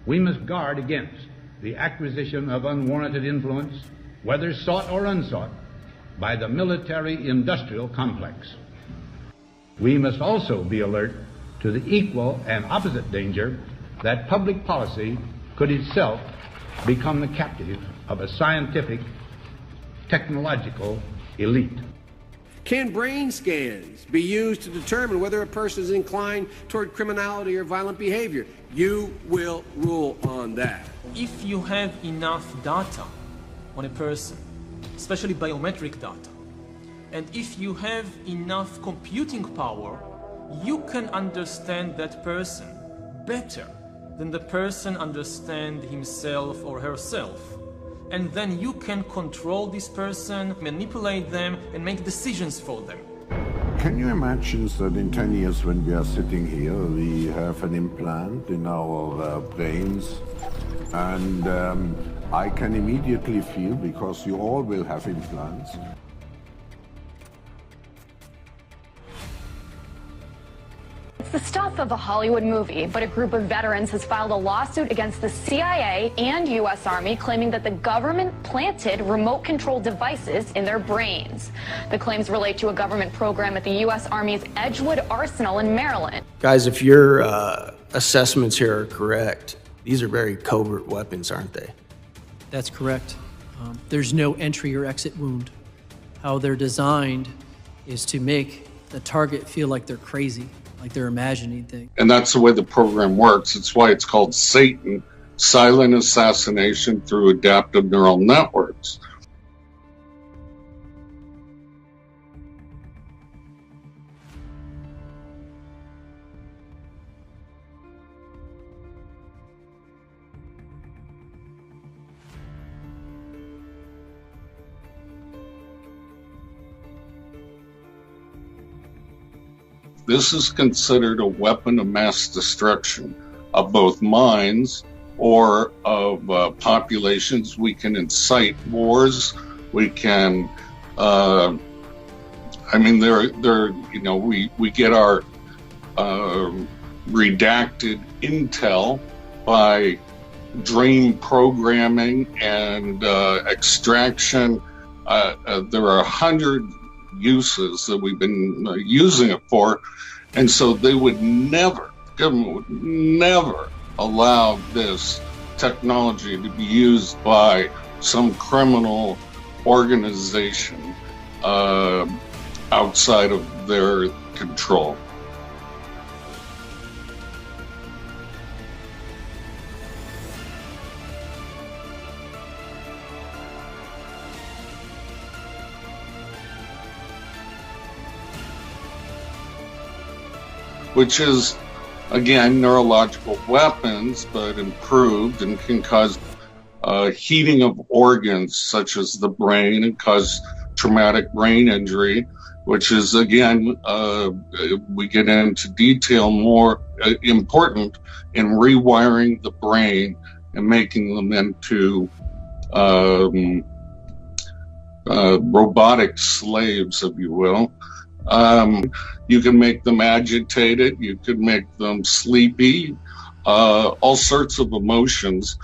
We must guard against the acquisition of unwarranted influence, whether sought or unsought, by the military-industrial complex. We must also be alert to the equal and opposite danger that public policy could itself become the captive of a scientific, technological elite. Can brain scans be used to determine whether a person is inclined toward criminality or violent behavior? You will rule on that. If you have enough data on a person, especially biometric data, and if you have enough computing power, you can understand that person better than the person understands himself or herself. And then you can control this person, manipulate them, and make decisions for them. Can you imagine that in 10 years when we are sitting here, we have an implant in our brains, and I can immediately feel, because you all will have implants, It's the stuff of a Hollywood movie, but a group of veterans has filed a lawsuit against the CIA and U.S. Army, claiming that the government planted remote-controlled devices in their brains. The claims relate to a government program at the U.S. Army's Edgewood Arsenal in Maryland. Guys, if your assessments here are correct, these are very covert weapons, aren't they? That's correct. There's no entry or exit wound. How they're designed is to make the target feel like they're crazy, like they're imagining things. And that's the way the program works. It's why it's called Satan, silent assassination through adaptive neural networks. This is considered a weapon of mass destruction of both minds or of populations. We can incite wars. We can, we get our redacted intel by dream programming and extraction. There are 100 uses that we've been using it for, and so they would never, government would never allow this technology to be used by some criminal organization outside of their control. Which is, again, neurological weapons, but improved, and can cause heating of organs such as the brain and cause traumatic brain injury, which is, again, we get into detail, more important in rewiring the brain and making them into robotic slaves, if you will. You can make them agitated, you could make them sleepy, all sorts of emotions.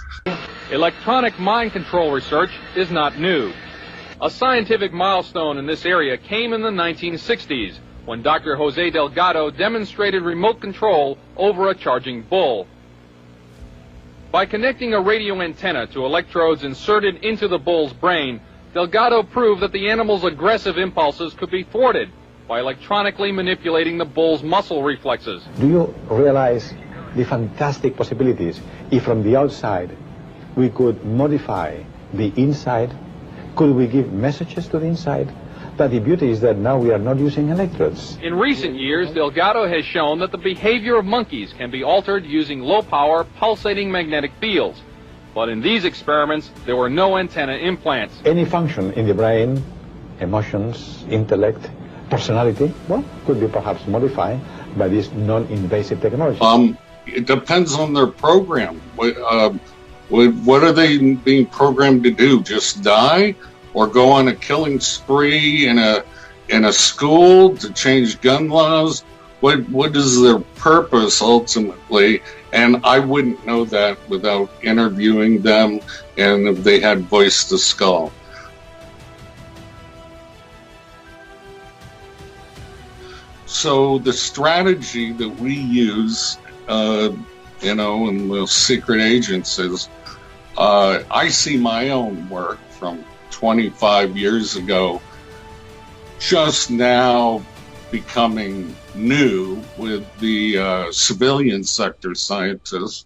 Electronic mind control research is not new. A scientific milestone in this area came in the 1960s when Dr. Jose Delgado demonstrated remote control over a charging bull. By connecting a radio antenna to electrodes inserted into the bull's brain, Delgado proved that the animal's aggressive impulses could be thwarted by electronically manipulating the bull's muscle reflexes. Do you realize the fantastic possibilities if from the outside we could modify the inside? Could we give messages to the inside? But the beauty is that now we are not using electrodes. In recent years, Delgado has shown that the behavior of monkeys can be altered using low-power, pulsating magnetic fields. But in these experiments, there were no antenna implants. Any function in the brain, emotions, intellect, personality, well, could be perhaps modified by this non-invasive technology. It depends on their program. What are they being programmed to do? Just die, or go on a killing spree in a school to change gun laws, what is their purpose ultimately? And I wouldn't know that without interviewing them and if they had voice to skull. So the strategy that we use, you know, in the secret agencies, I see my own work from 25 years ago just now becoming new with the civilian sector scientists.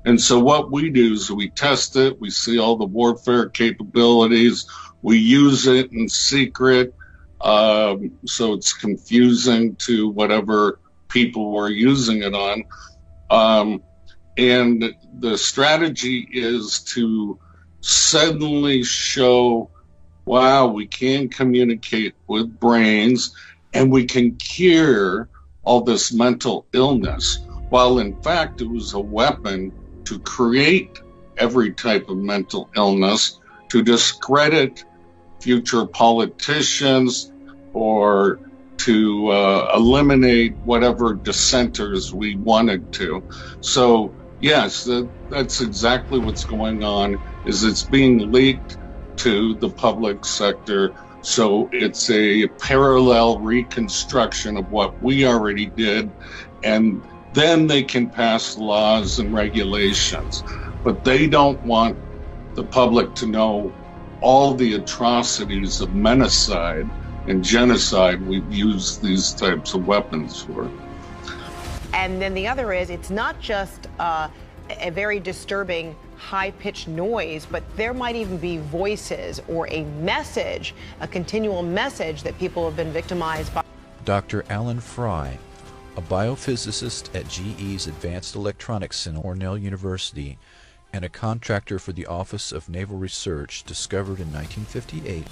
And so what we do is we test it, we see all the warfare capabilities, we use it in secret, so it's confusing to whatever people we're using it on. And the strategy is to suddenly show, wow, we can communicate with brains and we can cure all this mental illness, while in fact it was a weapon to create every type of mental illness, to discredit future politicians or to eliminate whatever dissenters we wanted to. So yes, that's exactly what's going on, is it's being leaked to the public sector. So it's a parallel reconstruction of what we already did, and then they can pass laws and regulations. But they don't want the public to know all the atrocities of menticide and genocide we've used these types of weapons for. And then the other is, it's not just a very disturbing high-pitched noise, but there might even be voices or a message, a continual message that people have been victimized by. Dr. Alan Fry, a biophysicist at GE's Advanced Electronics Center at Cornell University and a contractor for the Office of Naval Research, discovered in 1958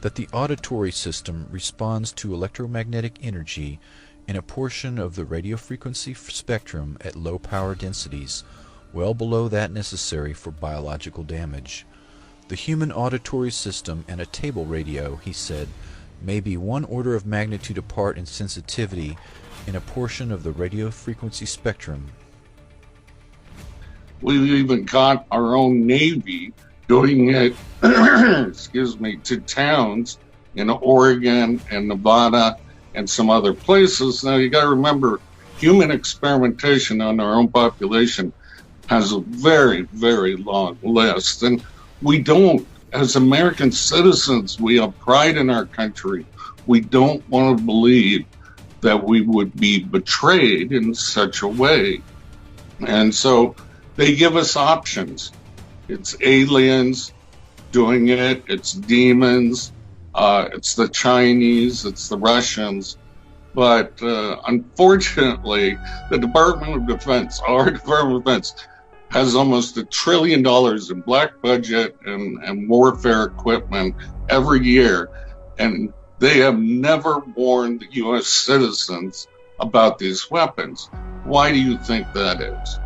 that the auditory system responds to electromagnetic energy in a portion of the radio frequency spectrum at low power densities, well below that necessary for biological damage. The human auditory system and a table radio, he said, may be one order of magnitude apart in sensitivity in a portion of the radio frequency spectrum. We've even got our own Navy doing it, excuse me, to towns in Oregon and Nevada and some other places. Now you got to remember, human experimentation on our own population has a very, very long list. And we don't, as American citizens, we have pride in our country. We don't want to believe that we would be betrayed in such a way. And so they give us options. It's aliens doing it, it's demons, it's the Chinese, it's the Russians. But unfortunately, the Department of Defense, our Department of Defense, has almost $1 trillion in black budget and warfare equipment every year. And they have never warned the U.S. citizens about these weapons. Why do you think that is?